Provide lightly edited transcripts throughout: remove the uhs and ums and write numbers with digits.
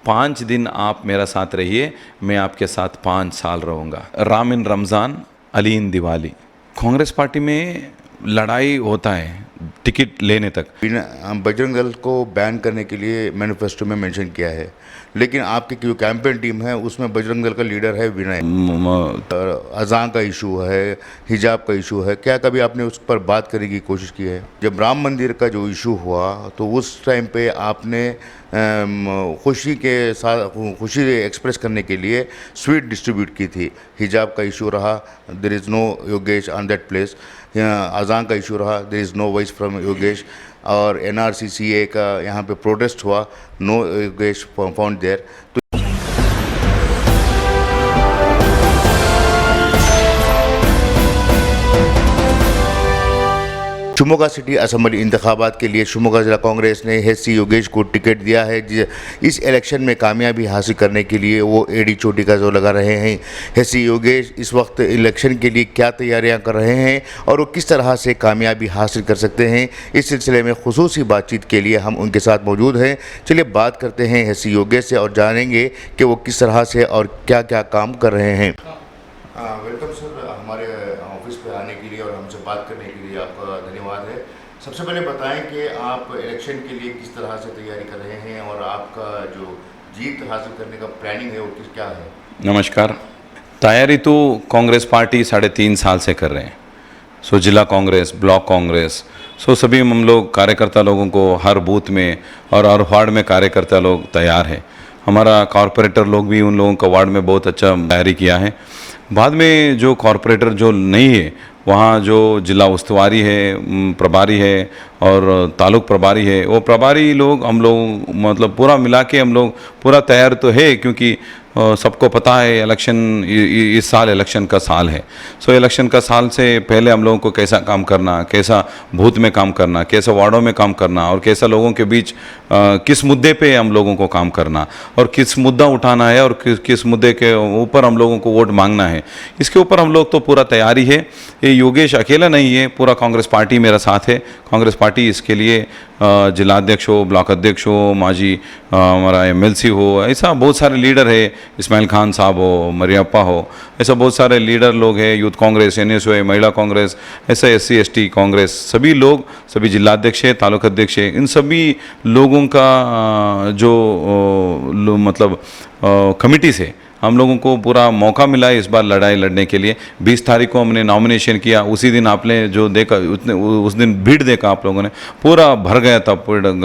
5 दिन आप मेरा साथ रहिए, मैं आपके साथ 5 साल रहूँगा। राम इन रमज़ान, अली इन दिवाली। कांग्रेस पार्टी में लड़ाई होता है टिकट लेने तक। बजरंग दल को बैन करने के लिए मैनिफेस्टो में मेंशन किया है, लेकिन आपकी जो कैंपेन टीम है उसमें बजरंग दल का लीडर है विनय। अजान का इशू है, हिजाब का इशू है, क्या कभी आपने उस पर बात करने की कोशिश की है? जब राम मंदिर का जो इशू हुआ तो उस टाइम पे आपने खुशी के साथ खुशी एक्सप्रेस करने के लिए स्वीट डिस्ट्रीब्यूट की थी। हिजाब का इशू रहा, there is no Yogesh on that place. अजान का इशू रहा, there is no voice from Yogesh. और NRCCA का यहाँ पे प्रोटेस्ट हुआ, no Yogesh found there. Shimoga city assembly इंतखाबात के लिए शिमोगा ज़िला कांग्रेस ने HC योगेश को टिकट दिया है। इस इलेक्शन में कामयाबी हासिल करने के लिए वो एड़ी चोटी का जोर लगा रहे हैं। HC योगेश इस वक्त इलेक्शन के लिए क्या तैयारियां कर रहे हैं और वो किस तरह से कामयाबी हासिल कर सकते हैं, इस सिलसिले में खुसूसी बातचीत के लिए हम उनके साथ मौजूद हैं। चलिए बात करते हैं HC योगेश से और जानेंगे कि वो किस तरह से और क्या क्या काम कर रहे हैं। वेलकम सर, हमारे ऑफिस पे आने के लिए और हमसे बात करने के लिए आपका धन्यवाद है। सबसे पहले बताएं कि आप इलेक्शन के लिए किस तरह से तैयारी कर रहे हैं और आपका जो जीत हासिल करने का प्लानिंग है वो क्या है? नमस्कार। तैयारी तो कांग्रेस पार्टी 3.5 साल से कर रहे हैं। जिला कांग्रेस, ब्लॉक कांग्रेस, सभी हम लोग कार्यकर्ता लोगों को हर बूथ में और हर वार्ड में कार्यकर्ता लोग तैयार हैं। हमारा कॉरपोरेटर लोग भी उन लोगों का वार्ड में बहुत अच्छा तैयारी किया है। बाद में जो कॉरपोरेटर जो नहीं है, वहाँ जो जिला उस्तवारी है, प्रभारी है और तालुक प्रभारी है, वो प्रभारी लोग हम लोग मतलब पूरा मिला के हम लोग पूरा तैयार तो है, क्योंकि सबको पता है इलेक्शन इस साल इलेक्शन का साल है। इलेक्शन का साल से पहले हम लोगों को कैसा काम करना, कैसा बूथ में काम करना, कैसा वार्डों में काम करना और कैसा लोगों के बीच किस मुद्दे पे हम लोगों को काम करना और किस मुद्दा उठाना है और किस मुद्दे के ऊपर हम लोगों को वोट मांगना है, इसके ऊपर हम लोग तो पूरा तैयारी है। ये योगेश अकेला नहीं है, पूरा कांग्रेस पार्टी मेरा साथ है। कांग्रेस पार्टी इसके लिए जिलाध्यक्ष हो, ब्लॉक अध्यक्ष हो, माजी हमारा MLC हो, ऐसा बहुत सारे लीडर है, इस्माइल खान साहब हो, मरियप्पा हो, ऐसा बहुत सारे लीडर लोग हैं। यूथ कांग्रेस, NSO, महिला कांग्रेस, ऐसा SC ST कांग्रेस, सभी लोग, सभी जिलाध्यक्ष है, तालुक अध्यक्ष है, इन सभी लोगों का मतलब कमिटी से हम लोगों को पूरा मौका मिला है इस बार लड़ाई लड़ने के लिए। 20 तारीख को हमने नॉमिनेशन किया, उसी दिन आपने जो देखा उस दिन भीड़ देखा आप लोगों ने, पूरा भर गया था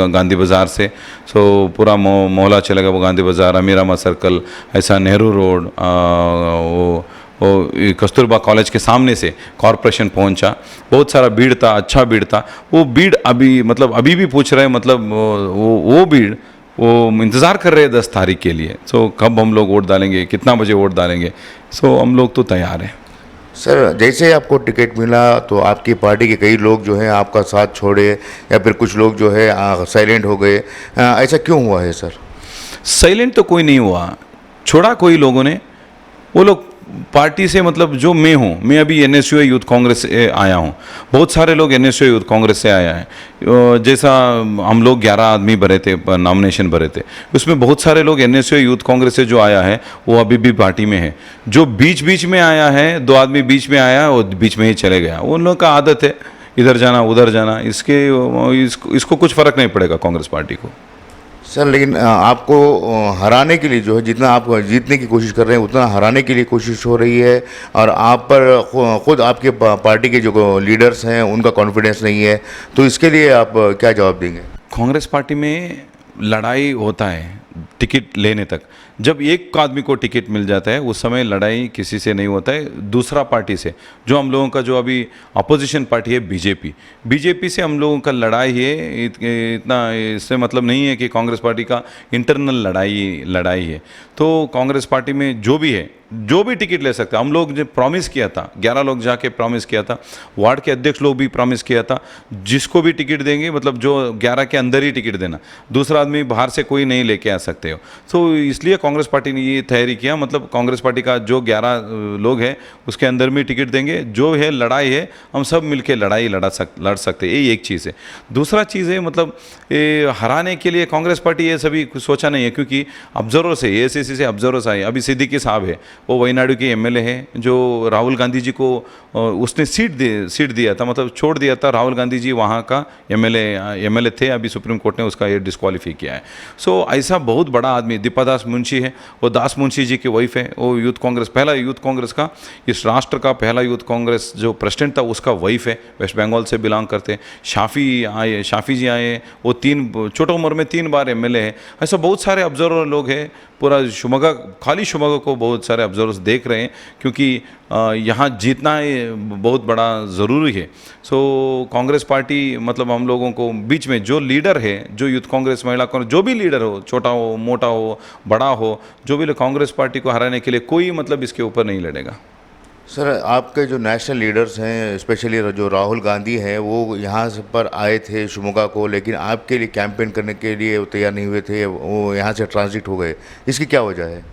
गांधी बाज़ार से। पूरा मोहल्ला चलेगा, वो गांधी बाज़ार, अमीरामा सर्कल, ऐसा नेहरू रोड, वो कस्तूरबा कॉलेज के सामने से कॉरपोरेशन पहुंचा। बहुत सारा भीड़ था, अच्छा भीड़ था। वो भीड़ अभी भी पूछ रहे हैं, मतलब वो भीड़ वो इंतज़ार कर रहे हैं 10 तारीख के लिए। कब हम लोग वोट डालेंगे, कितना बजे वोट डालेंगे। हम लोग तो तैयार हैं। सर, जैसे आपको टिकट मिला तो आपकी पार्टी के कई लोग जो हैं आपका साथ छोड़े या फिर कुछ लोग जो है साइलेंट हो गए, ऐसा क्यों हुआ है सर? साइलेंट तो कोई नहीं हुआ, छोड़ा कोई लोगों ने। वो लोग पार्टी से, मतलब जो मैं हूँ, मैं अभी NSO यूथ कांग्रेस से आया हूँ, बहुत सारे लोग NSO यूथ कांग्रेस से आया है। जैसा हम लोग 11 आदमी भरे थे, नॉमिनेशन भरे थे, उसमें बहुत सारे लोग NSO यूथ कांग्रेस से जो आया है वो अभी भी पार्टी में है। जो बीच में आया है, 2 आदमी बीच में आया और बीच में ही चले गया, उन लोगों का आदत है इधर जाना उधर जाना। इसको कुछ फ़र्क नहीं पड़ेगा कांग्रेस पार्टी को। सर, लेकिन आपको हराने के लिए जो है, जितना आप जीतने की कोशिश कर रहे हैं उतना हराने के लिए कोशिश हो रही है और आप पर खुद आपके पार्टी के जो लीडर्स हैं उनका कॉन्फिडेंस नहीं है, तो इसके लिए आप क्या जवाब देंगे? कांग्रेस पार्टी में लड़ाई होता है टिकट लेने तक। जब एक आदमी को टिकट मिल जाता है उस समय लड़ाई किसी से नहीं होता है, दूसरा पार्टी से। जो हम लोगों का जो अभी अपोजिशन पार्टी है बीजेपी से हम लोगों का लड़ाई है। इतना इससे मतलब नहीं है कि कांग्रेस पार्टी का इंटरनल लड़ाई है। तो कांग्रेस पार्टी में जो भी है जो भी टिकट ले सकते हैं। हम लोग जो प्रॉमिस किया था, 11 लोग जाके प्रॉमिस किया था, वार्ड के अध्यक्ष लोग भी प्रॉमिस किया था, जिसको भी टिकट देंगे मतलब जो 11 के अंदर ही टिकट देना, दूसरा आदमी बाहर से कोई नहीं लेके आ सकते हो। तो इसलिए कांग्रेस पार्टी ने ये तैयारी किया, मतलब कांग्रेस पार्टी का जो 11 लोग हैं उसके अंदर में टिकट देंगे। जो है लड़ाई है, हम सब मिलके लड़ाई लड़ सकते हैं, ये एक चीज़ है। दूसरा चीज़ है मतलब ये हराने के लिए कांग्रेस पार्टी ये सभी कुछ सोचा नहीं है, क्योंकि ऑब्जर्वर्स है, एसीसी से ऑब्जर्वर्स आए। अभी सिद्दीकी साहब है, वो वयनाडु के एमएलए हैं, जो राहुल गांधी जी को उसने सीट दिया था, मतलब छोड़ दिया था। राहुल गांधी जी वहाँ का एमएलए थे, अभी सुप्रीम कोर्ट ने उसका ये डिस्क्वालीफाई किया है। सो ऐसा बहुत बड़ा आदमी दीपा दास मुंशी है, वो दास मुंशी जी की वाइफ है, वो यूथ कांग्रेस, पहला यूथ कांग्रेस का, इस राष्ट्र का पहला यूथ कांग्रेस जो प्रेसिडेंट था उसका वाइफ है, वेस्ट बंगाल से बिलोंग करते हैं। शाफी जी आए, वो छोटी उम्र में 3 बार एमएलए है। ऐसा बहुत सारे ऑब्जर्वर लोग हैं, पूरा शिवमोगा, खाली शिवमोगा को बहुत सारे ऑब्जर्वर्स देख रहे हैं, क्योंकि यहाँ जीतना बहुत बड़ा ज़रूरी है। सो कांग्रेस पार्टी मतलब हम लोगों को बीच में जो लीडर है, जो यूथ कांग्रेस, महिला कांग्रेस, जो भी लीडर हो, छोटा हो, मोटा हो, बड़ा हो, जो भी कांग्रेस पार्टी को हराने के लिए कोई मतलब इसके ऊपर नहीं लड़ेगा। सर, आपके जो नेशनल लीडर्स हैं, स्पेशली जो राहुल गांधी हैं, वो यहाँ से पर आए थे शिवमोगा को, लेकिन आपके लिए कैंपेन करने के लिए वो तैयार नहीं हुए थे, वो यहाँ से ट्रांजिट हो गए। इसकी क्या वजह है?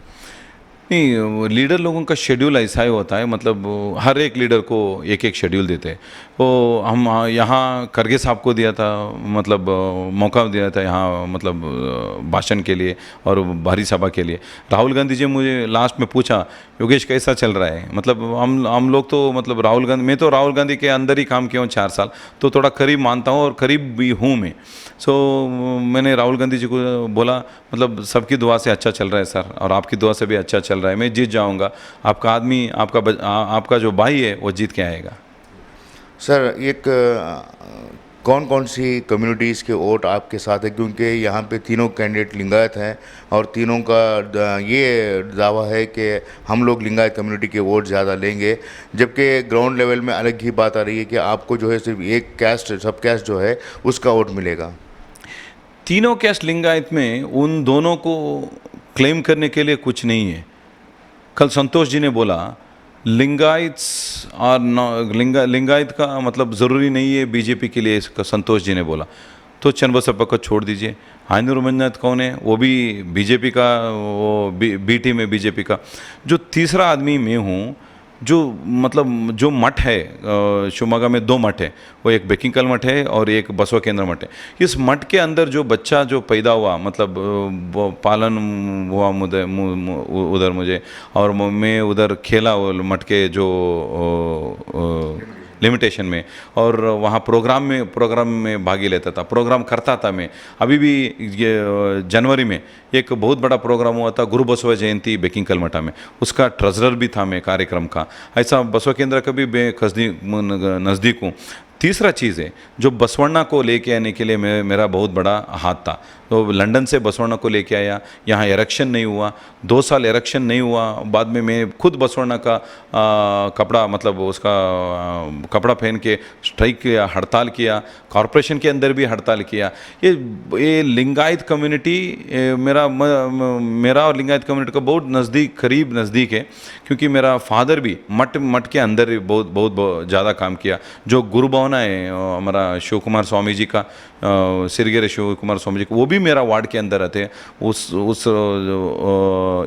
नहीं, लीडर लोगों का शेड्यूल ऐसा ही होता है, मतलब हर एक लीडर को एक एक शेड्यूल देते हैं। वो हम यहाँ खरगे साहब को दिया था, मतलब मौका दिया था यहाँ, मतलब भाषण के लिए और भारी सभा के लिए। राहुल गांधी जी मुझे लास्ट में पूछा, योगेश कैसा चल रहा है, मतलब हम लोग तो मतलब मैं तो राहुल गांधी के अंदर ही काम किया हूँ 4 साल, तो थोड़ा करीब मानता हूँ और करीब भी हूँ मैं। सो मैंने राहुल गांधी जी को बोला, मतलब सबकी दुआ से अच्छा चल रहा है सर, और आपकी दुआ से भी अच्छा चल रहा है, मैं जीत जाऊंगा, आपका आदमी, आपका जो भाई है वो जीत के आएगा। सर, एक कौन कौन सी कम्युनिटीज़ के वोट आपके साथ है? क्योंकि यहाँ पे तीनों कैंडिडेट लिंगायत हैं और तीनों का ये दावा है कि हम लोग लिंगायत कम्युनिटी के वोट ज़्यादा लेंगे, जबकि ग्राउंड लेवल में अलग ही बात आ रही है कि आपको जो है सिर्फ एक कैस्ट, सब कैस्ट जो है उसका वोट मिलेगा। तीनों कैस्ट लिंगायत में उन दोनों को क्लेम करने के लिए कुछ नहीं है। कल संतोष जी ने बोला लिंगायत और लिंगायत का मतलब ज़रूरी नहीं है बीजेपी के लिए, इसका संतोष जी ने बोला। तो चन्नबसप्पा को छोड़ दीजिए। आयनूर मंजुनाथ कौन है? वो भी बीजेपी का, वो बी टीम है बीजेपी का। जो तीसरा आदमी मैं हूँ, जो मतलब जो मठ है शिवमोगा में 2 मठ है, वो एक बेकिंकल मठ है और एक बसवा केंद्र मठ है। इस मठ के अंदर जो बच्चा जो पैदा हुआ, मतलब वो पालन हुआ उधर मुझे, और मैं उधर खेला वो मठ के जो लिमिटेशन में, और वहाँ प्रोग्राम में भागी लेता था, प्रोग्राम करता था मैं। अभी भी ये जनवरी में एक बहुत बड़ा प्रोग्राम हुआ था, गुरु बसवा जयंती बेकिंकल मठा में, उसका ट्रेजरर भी था मैं कार्यक्रम का। ऐसा बसवा केंद्र का भी मैं नज़दीक हूँ। तीसरा चीज़ है, जो बसवण्णा को लेके आने के लिए मेरा बहुत बड़ा हाथ था। तो लंदन से बसवण्णा को लेके आया, यहाँ इलेक्शन नहीं हुआ, 2 साल इलेक्शन नहीं हुआ। बाद में मैं खुद बसवण्णा का कपड़ा, मतलब उसका कपड़ा पहन के स्ट्राइक किया, हड़ताल किया, कॉरपोरेशन के अंदर भी हड़ताल किया। ये लिंगायत कम्युनिटी मेरा और लिंगायत कम्युनिटी का बहुत करीब नज़दीक है, क्योंकि मेरा फादर भी मठ के अंदर ही बहुत ज़्यादा काम किया। जो गुरु भवन है हमारा शिव कुमार स्वामी जी का, सिरगेरे शिव कुमार स्वामी जी का, वो भी मेरा वार्ड के अंदर रहते हैं।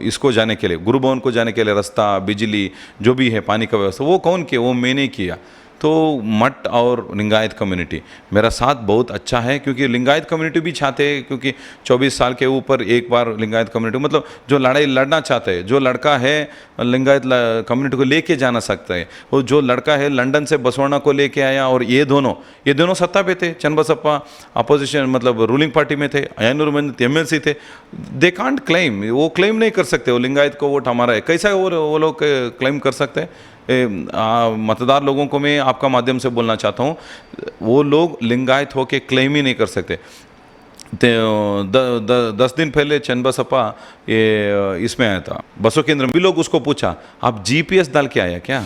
इसको जाने के लिए, गुरु भवन को जाने के लिए रास्ता, बिजली, जो भी है, पानी का व्यवस्था, वो कौन किया? वो मैंने किया। तो मठ और लिंगायत कम्युनिटी मेरा साथ बहुत अच्छा है, क्योंकि लिंगायत कम्युनिटी भी चाहते हैं, क्योंकि 24 साल के ऊपर एक बार लिंगायत कम्युनिटी, मतलब जो लड़ाई लड़ना चाहते हैं, जो लड़का है लिंगायत कम्युनिटी को लेके जाना सकता है। वो जो लड़का है लंदन से बसवण्णा को लेके आया, और ये दोनों सत्ता पे थे। चन्नबसप्पा अपोजिशन, मतलब रूलिंग पार्टी में थे, आयनूर मंजुनाथ एमएलसी थे। दे कांट क्लेम, वो क्लेम नहीं कर सकते वो लिंगायत को वोट हमारा है। कैसा वो लोग क्लेम कर सकते हैं? मतदार लोगों को मैं आपका माध्यम से बोलना चाहता हूँ, वो लोग लिंगायत होके क्लेम ही नहीं कर सकते। 10 दिन पहले चन्नबसप्पा ये इसमें आया था, बसवा केंद्र में भी लोग उसको पूछा, आप जीपीएस डाल के आया क्या?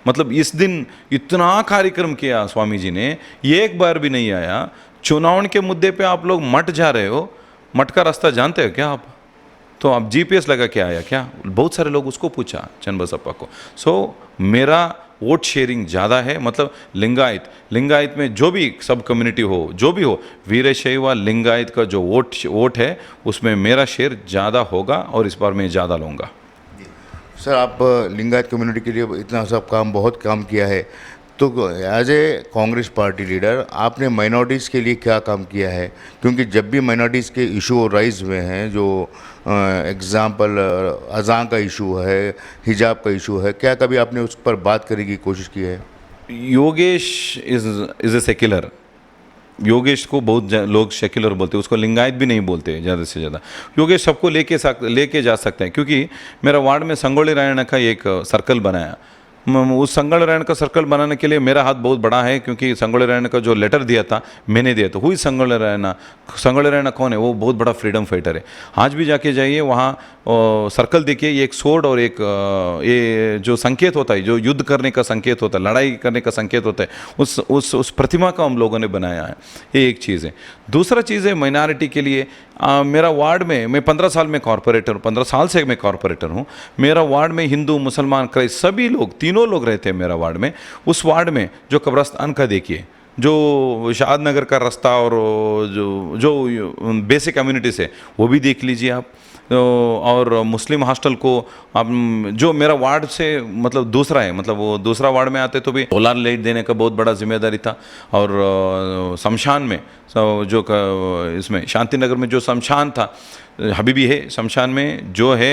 मतलब इस दिन इतना कार्यक्रम किया स्वामी जी ने, एक बार भी नहीं आया। चुनाव के मुद्दे पे आप लोग मठ जा रहे हो, मठ का रास्ता जानते हो क्या आप? तो अब जीपीएस लगा के आया क्या, बहुत सारे लोग उसको पूछा चन्नबसप्पा को। सो मेरा वोट शेयरिंग ज़्यादा है, मतलब लिंगायत में जो भी सब कम्युनिटी हो, जो भी हो, वीरशैव लिंगायत का जो वोट है उसमें मेरा शेयर ज़्यादा होगा और इस बार मैं ज़्यादा लूँगा। सर, आप लिंगायत कम्युनिटी के लिए इतना सब काम, बहुत काम किया है, तो as a Congress party leader आपने माइनॉरिटीज़ के लिए क्या काम किया है? क्योंकि जब भी माइनॉरिटीज़ के इशू राइज हुए हैं, जो एग्ज़ाम्पल अज़ान का इशू है, हिजाब का इशू है, क्या कभी आपने उस पर बात करने की कोशिश की है? Yogesh is a secular. Yogesh को बहुत लोग सेक्युलर बोलते हैं, उसको लिंगायत भी नहीं बोलते ज़्यादा से ज़्यादा। योगेश सबको लेके जा सकते हैं, क्योंकि मेरा वार्ड में संगोली रायण्ण का एक सर्कल बनाया। उस संगोली रायण्ण का सर्कल बनाने के लिए मेरा हाथ बहुत बड़ा है, क्योंकि संगोली रायण्ण का जो लेटर दिया था मैंने दिया था। हुई संगोली रायण्ण कौन है? वो बहुत बड़ा फ्रीडम फाइटर है। आज भी जाके जाइए वहाँ सर्कल देखिए, एक सोर्ड और एक ये जो संकेत होता है, जो युद्ध करने का संकेत होता है, लड़ाई करने का संकेत होता है, उस प्रतिमा का हम लोगों ने बनाया है। ये एक चीज़ है। दूसरा चीज़ है माइनॉरिटी के लिए, मेरा वार्ड में, मैं 15 साल में कॉरपोरेटर, 15 साल से मैं कॉरपोरेटर हूँ। मेरा वार्ड में हिंदू, मुसलमान, क्राइस्ट सभी लोग, तीनों लोग रहते हैं मेरा वार्ड में। उस वार्ड में जो कब्रस्तान का देखिए, जो शाद नगर का रास्ता, और जो बेसिक कम्युनिटीज़ है वो भी देख लीजिए आप। और मुस्लिम हॉस्टल को आप, जो मेरा वार्ड से मतलब दूसरा है, मतलब वो दूसरा वार्ड में आते तो भी सोलर लाइट देने का बहुत बड़ा जिम्मेदारी था। और शमशान में जो इसमें शांति नगर में जो शमशान था, अभी भी है, शमशान में जो है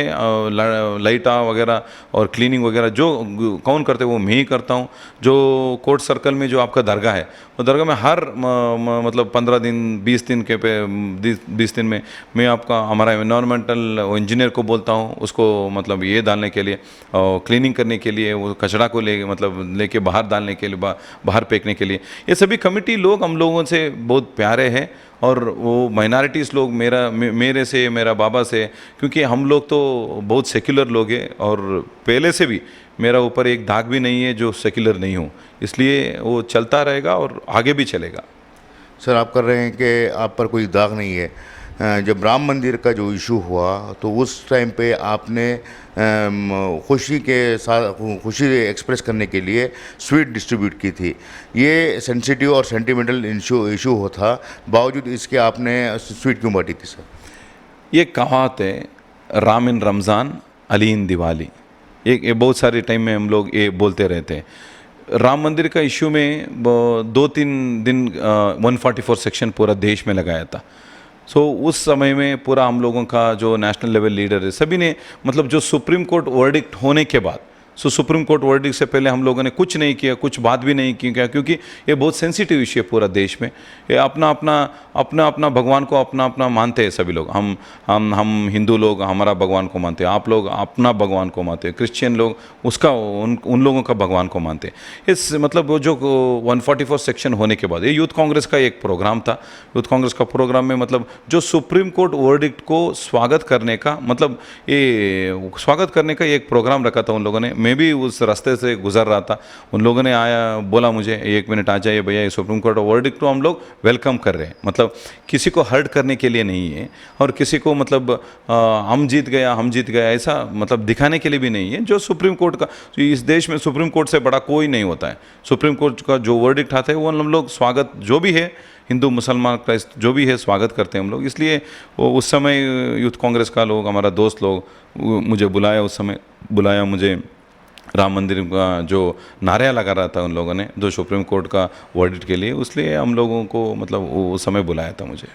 लाइटा वगैरह और क्लीनिंग वगैरह जो कौन करते वो मैं ही करता हूँ। जो कोर्ट सर्कल में जो आपका दरगाह है, वो दरगाह में हर मतलब 15 दिन 20 दिन के 20 दिन में मैं आपका हमारा एनवायरमेंटल इंजीनियर को बोलता हूँ, उसको मतलब ये डालने के लिए और क्लीनिंग करने के लिए, वो कचरा को लेके बाहर डालने के लिए, बाहर फेंकने के लिए। ये सभी कमेटी लोग हम लोगों से बहुत प्यारे हैं। और वो माइनॉरिटीज़ लोग मेरे से, मेरा बाबा से, क्योंकि हम लोग तो बहुत सेक्युलर लोग हैं, और पहले से भी मेरा ऊपर एक दाग भी नहीं है जो सेक्युलर नहीं हो, इसलिए वो चलता रहेगा और आगे भी चलेगा। सर, आप कर रहे हैं कि आप पर कोई दाग नहीं है। जब राम मंदिर का जो इशू हुआ तो उस टाइम पे आपने खुशी एक्सप्रेस करने के लिए स्वीट डिस्ट्रीब्यूट की थी। ये सेंसिटिव और सेंटिमेंटल इशू हो था, बावजूद इसके आपने स्वीट क्यों बांटी थी सर? ये कहावत है, राम इन रमज़ान, अली इन दिवाली। ये बहुत सारे टाइम में हम लोग ये बोलते रहते हैं। राम मंदिर का इशू में 2-3 दिन 144 सेक्शन पूरा देश में लगाया था। उस समय में पूरा हम लोगों का जो नेशनल लेवल लीडर है सभी ने, मतलब जो सुप्रीम कोर्ट वर्डिक्ट होने के बाद, सुप्रीम कोर्ट वर्डिक्ट से पहले हम लोगों ने कुछ नहीं किया, कुछ बात भी नहीं की, क्या, क्योंकि ये बहुत सेंसिटिव इशू है पूरा देश में। ये अपना अपना भगवान को अपना अपना मानते हैं सभी लोग। हम हिंदू लोग हमारा भगवान को मानते हैं, आप लोग अपना भगवान को मानते हैं, क्रिश्चियन लोग उसका उन लोगों का भगवान को मानते हैं। इस मतलब वो जो 144 सेक्शन होने के बाद ये यूथ कांग्रेस का एक प्रोग्राम था। यूथ कांग्रेस का प्रोग्राम में मतलब जो सुप्रीम कोर्ट वर्डिक्ट को स्वागत करने का, मतलब ये स्वागत करने का एक प्रोग्राम रखा था उन लोगों ने। मैं भी उस रास्ते से गुजर रहा था, उन लोगों ने बोला मुझे 1 मिनट आ जाइए भैया, ये सुप्रीम कोर्ट वर्डिक्ट को हम लोग वेलकम कर रहे हैं, मतलब किसी को हर्ट करने के लिए नहीं है, और किसी को मतलब हम जीत गया ऐसा मतलब दिखाने के लिए भी नहीं है। जो सुप्रीम कोर्ट का, इस देश में सुप्रीम कोर्ट से बड़ा कोई नहीं होता है। सुप्रीम कोर्ट का जो वर्डिक्ट आता है वो हम लोग स्वागत, जो भी है हिंदू मुसलमान क्राइस्ट जो भी है स्वागत करते हैं हम लोग। इसलिए वो उस समय यूथ कांग्रेस का लोग, हमारा दोस्त लोग मुझे बुलाया, उस समय बुलाया मुझे, राम मंदिर का जो नारा लगा रहा था उन लोगों ने, जो सुप्रीम कोर्ट का वर्डिक्ट के लिए, इसलिए हम लोगों को मतलब उस समय बुलाया था मुझे।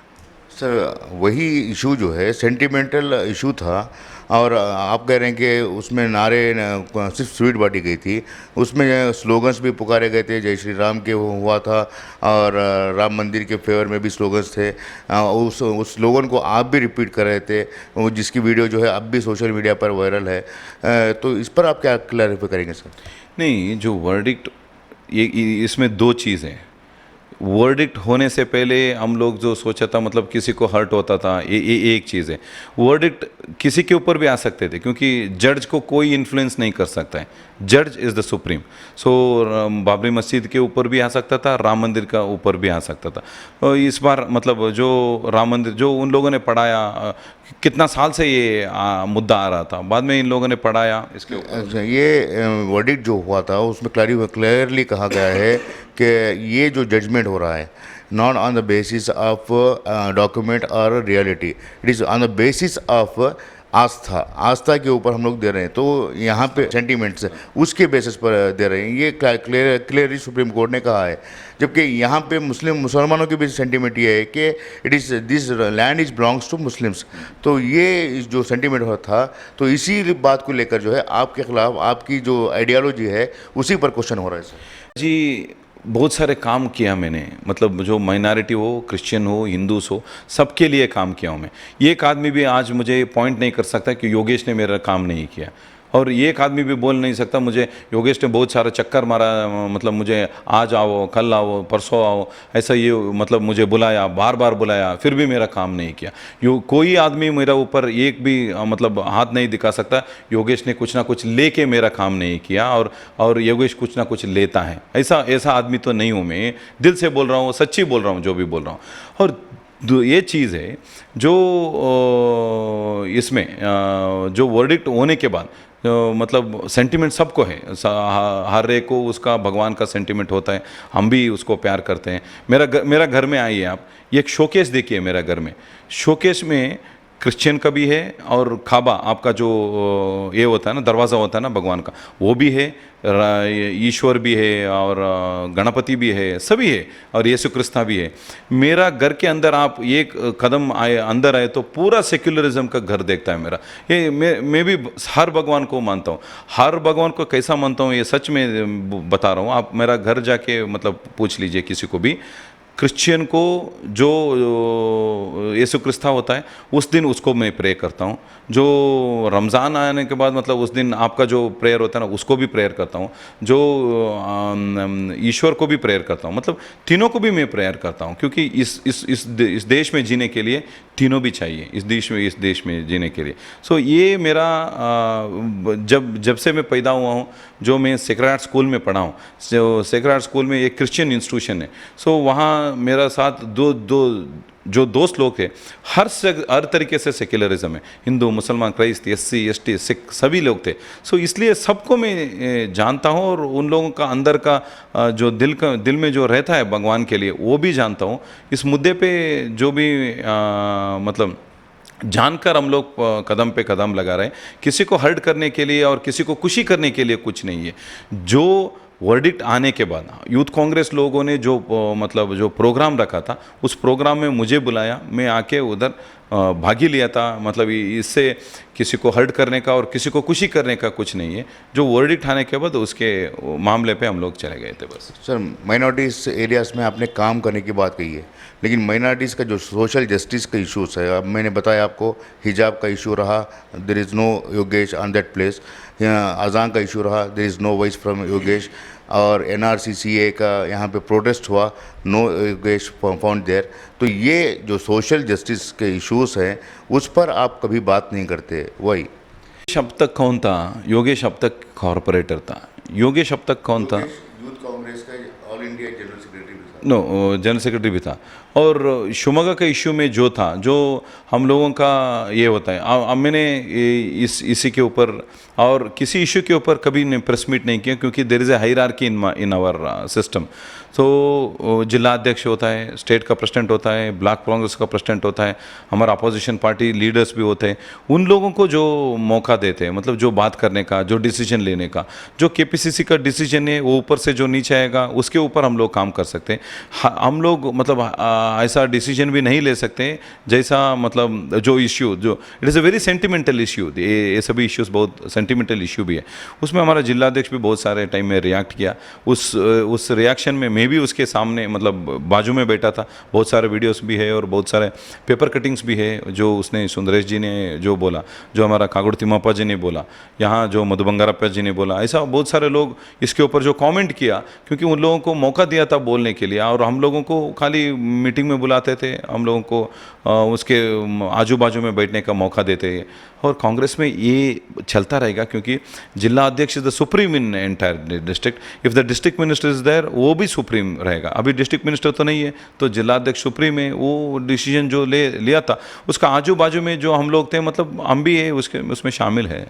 सर, वही इशू जो है सेंटिमेंटल इशू था, और आप कह रहे हैं कि उसमें नारे सिर्फ स्वीट बांटी गई थी, उसमें स्लोगन्स भी पुकारे गए थे, जय श्री राम के हुआ था, और राम मंदिर के फेवर में भी स्लोगन्स थे। उस स्लोगन को आप भी रिपीट कर रहे थे, जिसकी वीडियो जो है अब भी सोशल मीडिया पर वायरल है। तो इस पर आप क्या क्लैरिफाई करेंगे सर? नहीं, जो वर्डिक्ट, ये इसमें 2 चीज़ हैं। वर्डिक्ट होने से पहले हम लोग जो सोचा था, मतलब किसी को हर्ट होता था, ये एक चीज़ है। वर्डिक्ट किसी के ऊपर भी आ सकते थे, क्योंकि जज को कोई इन्फ्लुएंस नहीं कर सकता है, जज इज़ द सुप्रीम। सो बाबरी मस्जिद के ऊपर भी आ सकता था, राम मंदिर का ऊपर भी आ सकता था। और इस बार मतलब जो राम मंदिर जो उन लोगों ने पढ़ाया, कितना साल से ये मुद्दा आ रहा था, बाद में इन लोगों ने पढ़ाया इसके ऊपर। अच्छा, ये वर्डिक्ट जो हुआ था उसमें क्लियरली कहा गया है कि ये जो जजमेंट हो रहा है not on the basis of document और reality, it is on the basis of आस्था के ऊपर हम लोग दे रहे हैं। तो यहाँ पे सेंटीमेंट्स उसके बेसिस पर दे रहे हैं, ये क्लियरली सुप्रीम कोर्ट ने कहा है। जबकि यहाँ पे मुसलमानों की भी सेंटीमेंट ये है कि it is this land is belongs to Muslims. तो ये जो सेंटीमेंट था, तो इसी बात को लेकर जो है आपके खिलाफ आपकी जो आइडियालॉजी है उसी पर क्वेश्चन हो रहा है सर। जी, बहुत सारे काम किया मैंने, मतलब जो माइनॉरिटी हो, क्रिश्चियन हो, हिंदूस हो, सबके लिए काम किया हूँ मैं। ये एक आदमी भी आज मुझे पॉइंट नहीं कर सकता कि योगेश ने मेरा काम नहीं किया, और ये एक आदमी भी बोल नहीं सकता मुझे योगेश ने बहुत सारा चक्कर मारा, मतलब मुझे आज आओ, कल आओ, परसों आओ, ऐसा ये मतलब मुझे बुलाया, बार बार बुलाया, फिर भी मेरा काम नहीं किया। कोई आदमी मेरा ऊपर एक भी मतलब हाथ नहीं दिखा सकता योगेश ने कुछ ना कुछ लेके मेरा काम नहीं किया, और योगेश कुछ ना कुछ लेता है, ऐसा आदमी तो नहीं हूँ मैं। दिल से बोल रहा हूँ, सच्ची बोल रहा हूँ जो भी बोल रहा हूँ। और ये चीज़ है जो इसमें जो वर्डिक्ट होने के बाद मतलब सेंटिमेंट सबको है, हर एक को उसका भगवान का सेंटिमेंट होता है, हम भी उसको प्यार करते हैं। मेरा घर में आइए आप, ये एक शोकेस देखिए मेरा घर में, शोकेस में क्रिश्चियन का भी है, और खाबा आपका जो ये होता है ना, दरवाज़ा होता है ना भगवान का, वो भी है, ईश्वर भी है, और गणपति भी है, सभी है, और यीशु क्रिस्ता भी है। मेरा घर के अंदर आप एक कदम अंदर आए तो पूरा सेक्युलरिज्म का घर देखता है मेरा। ये मैं भी हर भगवान को मानता हूँ, हर भगवान को कैसा मानता हूँ ये सच में बता रहा हूँ। आप मेरा घर जाके मतलब पूछ लीजिए किसी को भी, क्रिश्चियन को जो यीशु क्रिस्ता होता है उस दिन उसको मैं प्रे करता हूँ। जो रमज़ान आने के बाद मतलब उस दिन आपका जो प्रेयर होता है ना उसको भी प्रेयर करता हूँ। जो ईश्वर को भी प्रेयर करता हूँ, मतलब तीनों को भी मैं प्रेयर करता हूँ, क्योंकि इस देश में जीने के लिए तीनों भी चाहिए, इस देश में जीने के लिए। सो ये मेरा जब से मैं पैदा हुआ हूँ, जो मैं सेक्रेड हार्ट स्कूल में पढ़ा हूँ, सेक्रेड हार्ट स्कूल में एक क्रिश्चियन इंस्टीट्यूशन है। सो वहाँ मेरा साथ जो दोस्त लोग थे, हर तरीके से सेक्युलरिज्म है, हिंदू, मुसलमान, क्राइस्ट, SC ST सिख सभी लोग थे। सो इसलिए सबको मैं जानता हूँ, और उन लोगों का अंदर का जो दिल में जो रहता है भगवान के लिए वो भी जानता हूँ। इस मुद्दे पे जो भी मतलब जानकर हम लोग कदम पे कदम लगा रहे हैं, किसी को हर्ट करने के लिए और किसी को खुशी करने के लिए कुछ नहीं है। जो वर्डिक्ट आने के बाद यूथ कांग्रेस लोगों ने जो मतलब जो प्रोग्राम रखा था, उस प्रोग्राम में मुझे बुलाया, मैं आके उधर भागी लिया था। मतलब इससे किसी को हर्ट करने का और किसी को खुशी करने का कुछ नहीं है। जो वर्डिक्ट आने के बाद उसके मामले पे हम लोग चले गए थे बस। सर, माइनॉरिटीज़ एरियाज़ में आपने काम करने की बात कही है, लेकिन माइनॉरिटीज़ का जो सोशल जस्टिस का इशूज़ है, अब मैंने बताया आपको हिजाब का इशू रहा, there is no Yogesh on that place. अजान का इशू रहा, there is no voice from Yogesh. और NRCCA का यहाँ पे प्रोटेस्ट हुआ, नो योगेश फाउंड देयर। तो ये जो सोशल जस्टिस के इश्यूज़ हैं उस पर आप कभी बात नहीं करते। वही योगेश अब तक कौन था? योगेश अब तक कॉरपोरेटर था। योगेश अब तक कौन था? यूथ कांग्रेस का ऑल इंडिया जनरल सेक्रेटरी भी था। नो, जनरल सेक्रेटरी भी था। और शिवमोगा का इश्यू में जो था, जो हम लोगों का ये होता है, अब मैंने इसी के ऊपर और किसी इश्यू के ऊपर कभी ने प्रेस मीट नहीं किया, क्योंकि there is a hierarchy in our system. तो जिला अध्यक्ष होता है, स्टेट का प्रेसिडेंट होता है, ब्लॉक कांग्रेस का प्रेसिडेंट होता है, हमारा अपोजिशन पार्टी लीडर्स भी होते हैं। उन लोगों को जो मौका देते हैं, मतलब जो बात करने का, जो डिसीजन लेने का, जो KPCC का डिसीजन है वो ऊपर से जो नीचे आएगा उसके ऊपर हम लोग काम कर सकते हैं। हम लोग मतलब ऐसा डिसीजन भी नहीं ले सकते जैसा मतलब जो इश्यू जो it is a very sentimental issue, ये सभी इश्यूज बहुत सेंटिमेंटल इश्यू भी है। उसमें हमारा जिलाध्यक्ष भी बहुत सारे टाइम में रिएक्ट किया। उस रिएक्शन में मैं भी उसके सामने मतलब बाजू में बैठा था। बहुत सारे वीडियोस भी है और बहुत सारे पेपर कटिंग्स भी है जो उसने सुंदरेश जी ने जो बोला, जो हमारा कागुड़ तिम्मापा जी ने बोला, यहाँ जो मधु बंगारप्पा जी ने बोला, ऐसा बहुत सारे लोग इसके ऊपर जो कमेंट किया, क्योंकि उन लोगों को मौका दिया था बोलने के लिए और हम लोगों को खाली मीटिंग में बुलाते थे, हम लोगों को उसके आजू बाजू में बैठने का मौका देते। और कांग्रेस में ये चलता रहेगा क्योंकि जिला अध्यक्ष is the supreme in entire district. If the district minister is there, वो भी सुप्रीम रहेगा। अभी डिस्ट्रिक्ट मिनिस्टर तो नहीं है, तो जिला अध्यक्ष सुप्रीम है। वो डिसीजन जो लिया था उसका आजू बाजू में जो हम लोग थे, मतलब हम भी है उसमें शामिल है।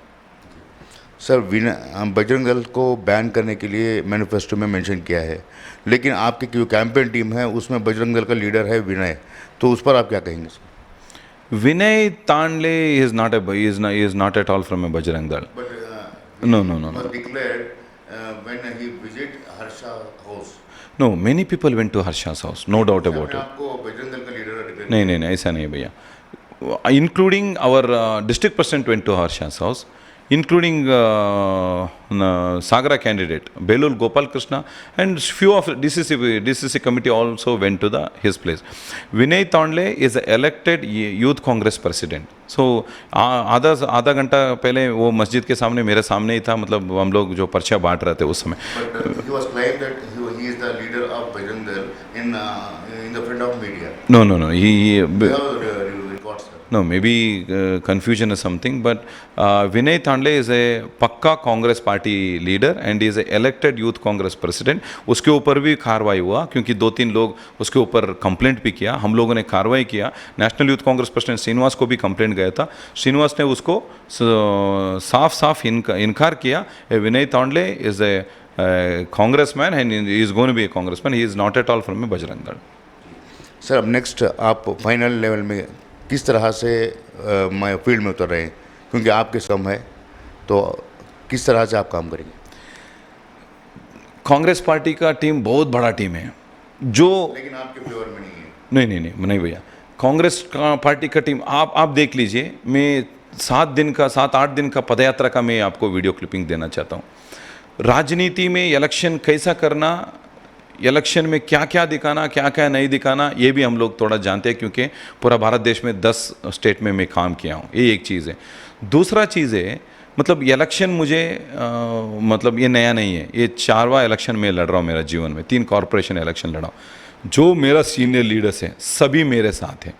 सर, बजरंग दल को बैन करने के लिए मैनिफेस्टो में मेंशन किया है, लेकिन आपकी जो कैंपेन टीम है उसमें बजरंग दल का लीडर है विनय, तो उस पर आप क्या कहेंगे sir? Vinay Tandle is not at all from a Bajrang Dal. But No. was declared when he visit Harsha house. No, many people went to Harsha's house, no doubt about it. आपको बजरंग दल का leader declare नहीं, ऐसा नहीं भैया। Including our district president went to Harsha's house, including Sagara candidate Belul Gopal Krishna, and few of DCC committee also went to his place. Vinay Tandle is the elected youth Congress president. So आधा घंटा पहले वो मस्जिद के सामने मेरे सामने ही था, मतलब हम लोग जो पर्चा बांट रहे थे उस समय। But he was claimed that he is the leader of Bajrang Dal in the front of media. No. He We have records, sir. No, maybe confusion is something, but Vinay Tandle is a पक्का Congress party leader and is a elected youth Congress president. उसके ऊपर भी कार्रवाई हुआ क्योंकि 2-3 लोग उसके ऊपर कंप्लेंट भी किया, हम लोगों ने कार्रवाई किया। National youth Congress president Srinivas को भी कंप्लेंट गया था, श्रीनिवास ने उसको साफ इनकार किया। Vinay Tandle is a Congress man and is going to be a Congress man, he is not at all from a Bajrang Dal. Sir, अब नेक्स्ट आप फाइनल लेवल में किस तरह से फील्ड में उतर रहे हैं, क्योंकि आपके कम है, तो किस तरह से आप काम करेंगे? कांग्रेस पार्टी का टीम बहुत बड़ा टीम है जो, लेकिन आपके फेवर में नहीं है। नहीं भैया, कांग्रेस का पार्टी का टीम आप देख लीजिए। मैं 7-8 दिन का पदयात्रा का मैं आपको वीडियो क्लिपिंग देना चाहता हूँ। राजनीति में इलेक्शन कैसा करना, इलेक्शन में क्या क्या दिखाना, क्या क्या नहीं दिखाना, ये भी हम लोग थोड़ा जानते हैं क्योंकि पूरा भारत देश में 10 स्टेट में मैं काम किया हूँ। ये एक चीज़ है। दूसरा चीज़ है, मतलब इलेक्शन मुझे मतलब ये नया नहीं है, ये 4वां इलेक्शन में लड़ रहा हूँ मेरा जीवन में। 3 कॉरपोरेशन इलेक्शन लड़ा हूँ। जो मेरा सीनियर लीडर्स है सभी मेरे साथ हैं,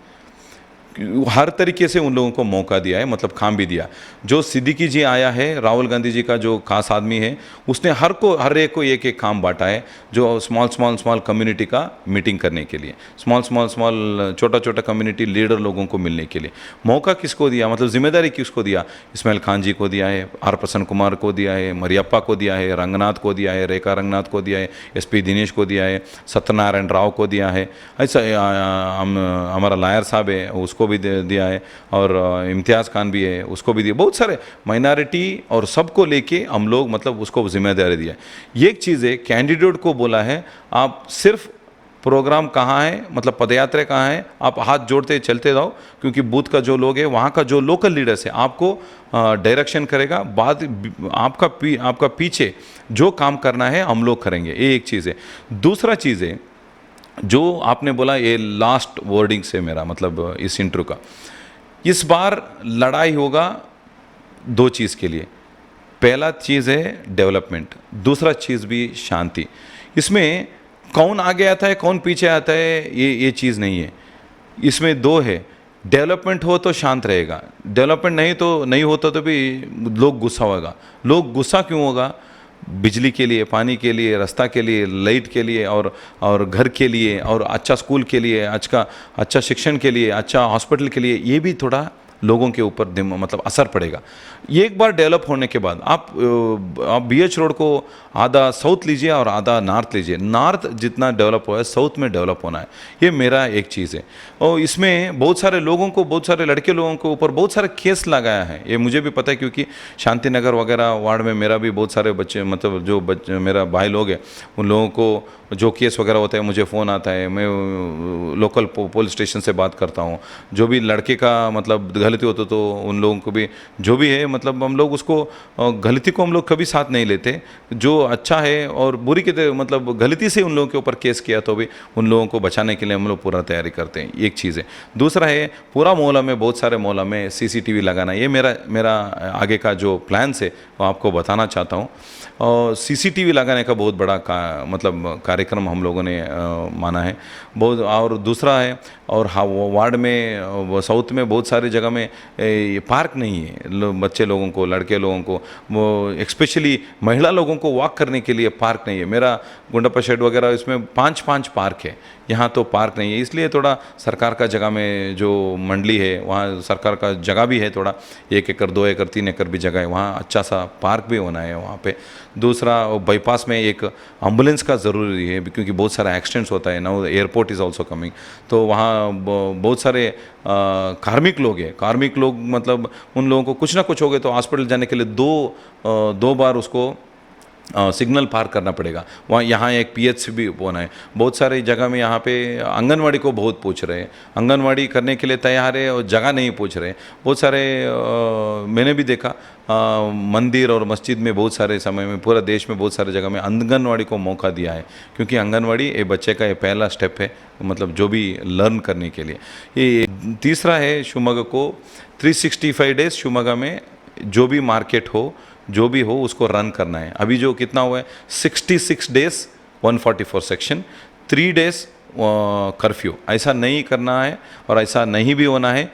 हर तरीके से उन लोगों को मौका दिया है, मतलब काम भी दिया। जो सिद्दीकी जी आया है, राहुल गांधी जी का जो खास आदमी है, उसने हर एक को एक काम बांटा है, जो स्मॉल कम्युनिटी का मीटिंग करने के लिए, स्मॉल छोटा कम्युनिटी लीडर लोगों को मिलने के लिए मौका किसको दिया, मतलब जिम्मेदारी किसको दिया? इस्माइल खान जी को दिया है, आर प्रसन्न कुमार को दिया है, मरियप्पा को दिया है, रंगनाथ को दिया है, रेखा रंगनाथ को दिया है, SP दिनेश को दिया है, सत्यनारायण राव को दिया है, ऐसा हमारा लायर साहब है उसको भी दिया है, और इम्तियाज़ खान भी है उसको भी दिया। बहुत सारे माइनॉरिटी और सबको लेके हम लोग मतलब उसको जिम्मेदारी दिया है। ये एक चीज़ है, कैंडिडेट को बोला है आप सिर्फ प्रोग्राम कहाँ है, मतलब पदयात्रा कहाँ है, आप हाथ जोड़ते चलते रहो, क्योंकि बूथ का जो लोग है, वहाँ का जो लोकल लीडर्स है आपको डायरेक्शन करेगा। बाद आपका पीछे जो काम करना है हम लोग करेंगे। ये एक चीज़ है। दूसरा चीज़ है जो आपने बोला, ये लास्ट वर्डिंग से मेरा मतलब इस इंटरव्यू का, इस बार लड़ाई होगा 2 चीज़ के लिए। पहला चीज़ है डेवलपमेंट, दूसरा चीज़ भी शांति। इसमें कौन आगे आता है कौन पीछे आता है ये चीज़ नहीं है, इसमें 2 है। डेवलपमेंट हो तो शांत रहेगा, डेवलपमेंट नहीं होता तो भी लोग गुस्सा होगा। लोग गुस्सा क्यों होगा? बिजली के लिए, पानी के लिए, रास्ता के लिए, लाइट के लिए, और घर के लिए, और अच्छा स्कूल के लिए, अच्छा शिक्षण के लिए, अच्छा हॉस्पिटल के लिए, ये भी थोड़ा लोगों के ऊपर मतलब असर पड़ेगा। ये एक बार डेवलप होने के बाद आप BH रोड को आधा साउथ लीजिए और आधा नॉर्थ लीजिए, नॉर्थ जितना डेवलप हुआ है साउथ में डेवलप होना है, ये मेरा एक चीज़ है। और इसमें बहुत सारे लोगों को, बहुत सारे लड़के लोगों के ऊपर बहुत सारे केस लगाया है, ये मुझे भी पता है, क्योंकि शांति नगर वगैरह वार्ड में मेरा भी बहुत सारे बच्चे, मतलब जो बच्चे मेरा भाई लोग हैं, उन लोगों को जो केस वगैरह होता है मुझे फ़ोन आता है, मैं लोकल पुलिस स्टेशन से बात करता हूँ। जो भी लड़के का मतलब गलती होता तो उन लोगों को भी, जो भी है मतलब हम लोग उसको गलती को हम लोग कभी साथ नहीं लेते। जो अच्छा है और बुरी के मतलब गलती से उन लोगों के ऊपर केस किया तो भी उन लोगों को बचाने के लिए हम लोग पूरा तैयारी करते हैं, एक चीज़ है। दूसरा है पूरा मोहल्ला में, बहुत सारे मोहल्ला में CCTV लगाना, ये मेरा आगे का जो प्लान्स है वो आपको बताना चाहता हूँ। और CCTV लगाने का बहुत बड़ा मतलब कार्यक्रम हम लोगों ने माना है बहुत। और दूसरा है, और वार्ड में साउथ में बहुत सारी जगह में पार्क नहीं है, बच्चे लोगों को, लड़के लोगों को, वो स्पेशली महिला लोगों को वॉक करने के लिए पार्क नहीं है। मेरा गुंडप्पा शेड वगैरह इसमें 5 पार्क है, यहाँ तो पार्क नहीं है। इसलिए थोड़ा सरकार का जगह में जो मंडली है वहाँ सरकार का जगह भी है, थोड़ा 1 एकड़ 2 एकड़ 3 एकड़ भी जगह है, वहाँ अच्छा सा पार्क भी होना है वहाँ पे। दूसरा बाईपास में एक एम्बुलेंस का ज़रूरी है, क्योंकि बहुत सारा एक्सीडेंट्स होता है ना, एयरपोर्ट इज़ ऑल्सो कमिंग, तो वहाँ बहुत सारे कार्मिक लोग हैं। कार्मिक लोग मतलब उन लोगों को कुछ ना कुछ हो गए तो हॉस्पिटल जाने के लिए दो बार उसको सिग्नल पार करना पड़ेगा। वहाँ यहाँ एक PH भी होना है। बहुत सारी जगह में यहाँ पे आंगनवाड़ी को बहुत पूछ रहे हैं, आंगनवाड़ी करने के लिए तैयार है और जगह नहीं पूछ रहे। बहुत सारे मैंने भी देखा मंदिर और मस्जिद में बहुत सारे समय में, पूरा देश में बहुत सारे जगह में आंगनवाड़ी को मौका दिया है, क्योंकि आंगनवाड़ी एक बच्चे का ये पहला स्टेप है, मतलब जो भी लर्न करने के लिए। ये तीसरा है शिवमोगा को 365 डेज शिवमोगा में जो भी मार्केट हो, जो भी हो उसको रन करना है। अभी जो कितना हुआ है 66 डेज 144 सेक्शन, 3 डेज कर्फ्यू, ऐसा नहीं करना है और ऐसा नहीं भी होना है।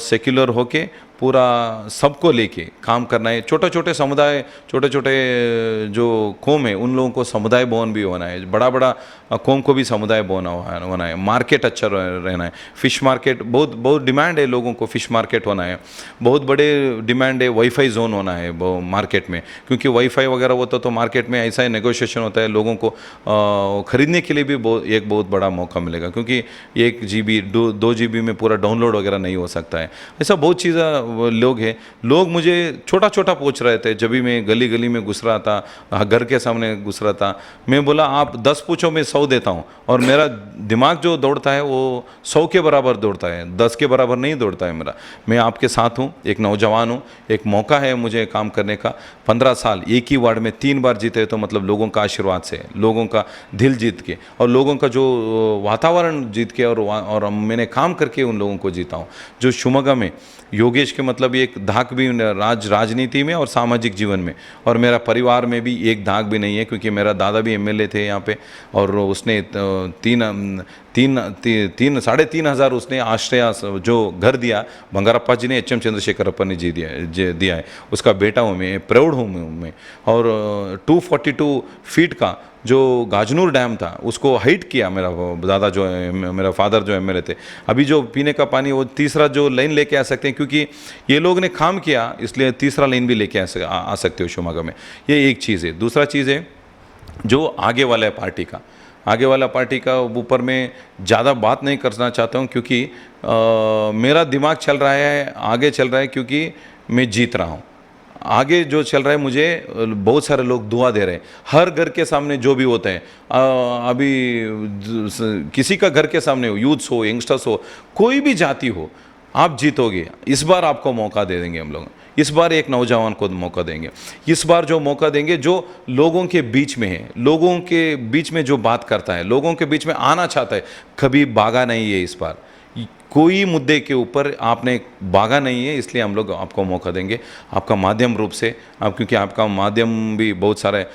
सेक्युलर होके पूरा सबको लेके काम करना है। छोटे छोटे समुदाय, छोटे छोटे जो कौम है उन लोगों को समुदाय भवन भी होना है, बड़ा बड़ा कौम को भी समुदाय भवन होना है। मार्केट अच्छा रहना है, फिश मार्केट बहुत डिमांड है लोगों को, फिश मार्केट होना है। बहुत बड़े डिमांड है वाईफाई जोन होना है वो मार्केट में, क्योंकि वाईफाई वगैरह होता तो मार्केट में ऐसा ही नेगोशिएशन होता है, लोगों को ख़रीदने के लिए भी एक बहुत बड़ा मौका मिलेगा, क्योंकि 1 GB 2 GB में पूरा डाउनलोड वगैरह नहीं हो सकता है। ऐसा बहुत चीज़ें लोग हैं। लोग मुझे छोटा छोटा पूछ रहे थे जब भी मैं गली गली में घुस रहा था, घर के सामने घुस रहा था। मैं बोला आप 10 पूछो मैं 100 देता हूँ, और मेरा दिमाग जो दौड़ता है वो 100 के बराबर दौड़ता है, 10 के बराबर नहीं दौड़ता है मेरा। मैं आपके साथ हूँ, एक नौजवान हूँ, एक मौका है मुझे काम करने का। 15 साल एक ही वार्ड में 3 बार जीते, तो मतलब लोगों का आशीर्वाद से, लोगों का दिल जीत के और लोगों का जो वातावरण जीत के और मैंने काम करके उन लोगों को जीता हूँ। जो शिवमोगा में योगेश के मतलब एक धाक भी राजनीति में और सामाजिक जीवन में, और मेरा परिवार में भी एक धाक भी नहीं है, क्योंकि मेरा दादा भी MLA थे यहाँ पे, और उसने 3,500 उसने आश्रय जो घर दिया बंगारप्पा जी ने, HM चंद्रशेखरप्पा ने जी दिया है। उसका बेटा हूँ मैं, प्राउड हूँ मैं। और 242 फीट का जो गाजनूर डैम था उसको हाइट किया मेरा दादा, जो मेरा फादर जो MLA थे। अभी जो पीने का पानी वो तीसरा जो लाइन लेके आ सकते हैं, क्योंकि ये लोग ने काम किया इसलिए तीसरा लाइन भी लेके आ सकते हो शिवमोगा में। ये एक चीज़ है। दूसरा चीज़ है जो आगे वाला है पार्टी का, आगे वाला पार्टी का ऊपर मैं ज़्यादा बात नहीं करना चाहता हूँ, क्योंकि मेरा दिमाग चल रहा है, आगे चल रहा है, क्योंकि मैं जीत रहा हूँ। आगे जो चल रहा है, मुझे बहुत सारे लोग दुआ दे रहे हैं। हर घर के सामने जो भी होता है, अभी किसी का घर के सामने हो, यूथ्स हो, यंगस्टर्स हो, कोई भी जाति हो, आप जीतोगे। इस बार आपको मौका दे देंगे हम लोग, इस बार एक नौजवान को मौका देंगे। इस बार जो मौका देंगे जो लोगों के बीच में है, लोगों के बीच में जो बात करता है, लोगों के बीच में आना चाहता है, कभी भागा नहीं है। इस बार कोई मुद्दे के ऊपर आपने भागा नहीं है, इसलिए हम लोग आपको मौका देंगे आपका माध्यम रूप से। आप क्योंकि आपका माध्यम भी बहुत सारे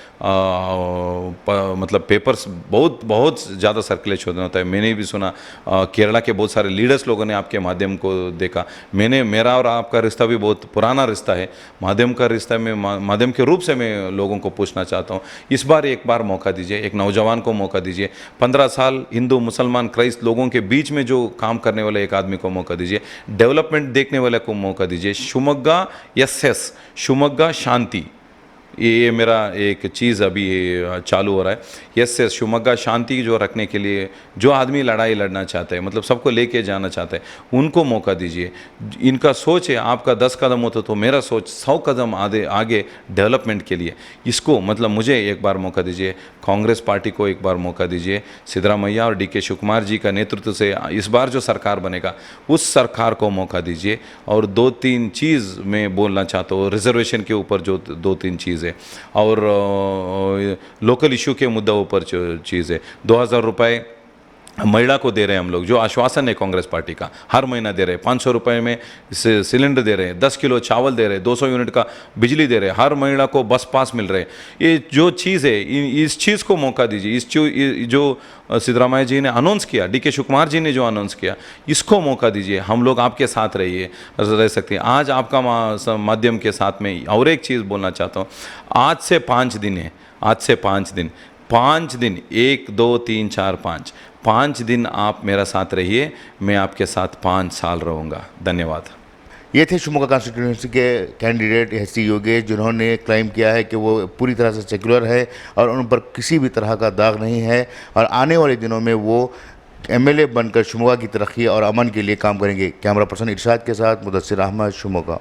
मतलब पेपर्स बहुत ज़्यादा सर्कुलेशन होता है। मैंने भी सुना केरला के बहुत सारे लीडर्स लोगों ने आपके माध्यम को देखा। मेरा और आपका रिश्ता भी बहुत पुराना रिश्ता है, माध्यम का रिश्ता में, माध्यम के रूप से मैं लोगों को पूछना चाहता हूँ, इस बार एक बार मौका दीजिए, एक नौजवान को मौका दीजिए। 15 साल हिंदू मुसलमान क्राइस्ट लोगों के बीच में जो काम करने वाला एक एक आदमी को मौका दीजिए, डेवलपमेंट देखने वाले को मौका दीजिए। शिवमोग्गा SS, शिवमोग्गा शांति, ये मेरा एक चीज़ अभी चालू हो रहा है। SS, शिवमोग्गा शांति जो रखने के लिए जो आदमी लड़ाई लड़ना चाहते हैं, मतलब सबको लेके जाना चाहते हैं, उनको मौका दीजिए। इनका सोच है आपका 10 कदम होता तो मेरा सोच 100 कदम आगे डेवलपमेंट के लिए। इसको मतलब मुझे एक बार मौका दीजिए, कांग्रेस पार्टी को एक बार मौका दीजिए। सिद्धरामैया और DK शिवकुमार जी का नेतृत्व से इस बार जो सरकार बनेगा उस सरकार को मौका दीजिए। और 2-3 चीज़ मैं बोलना चाहता हूँ, रिजर्वेशन के ऊपर जो 2-3 चीज़ है, और लोकल इशू के मुद्दों पर चीज़ है। 2000 रुपये महिला को दे रहे हैं हम लोग, जो आश्वासन है कांग्रेस पार्टी का, हर महीना दे रहे हैं। 500 रुपये में सिलेंडर दे रहे हैं, 10 किलो चावल दे रहे हैं, 200 यूनिट का बिजली दे रहे हैं, हर महिला को बस पास मिल रहे हैं। ये जो चीज़ है, इस चीज़ को मौका दीजिए। जो सिद्धरामैया जी ने अनाउंस किया, DK शिवकुमार जी ने जो अनाउंस किया, इसको मौका दीजिए। हम लोग आपके साथ रह सकते हैं। आज आपका माध्यम के साथ में और एक चीज़ बोलना चाहता हूँ। आज से 5 दिन है, आज से 5 दिन, 1 2 3 4 5 दिन आप मेरा साथ रहिए, मैं आपके साथ 5 साल रहूँगा। धन्यवाद। ये थे शिवमोगा कॉन्स्टिट्यूंसी के कैंडिडेट HC योगेश, जिन्होंने क्लेम किया है कि वो पूरी तरह से सेक्युलर है और उन पर किसी भी तरह का दाग नहीं है, और आने वाले दिनों में वो MLA बनकर शिवमोगा की तरक्की और अमन के लिए काम करेंगे। कैमरा पर्सन इरशाद के साथ मुदस्सिर अहमद, शिवमोगा।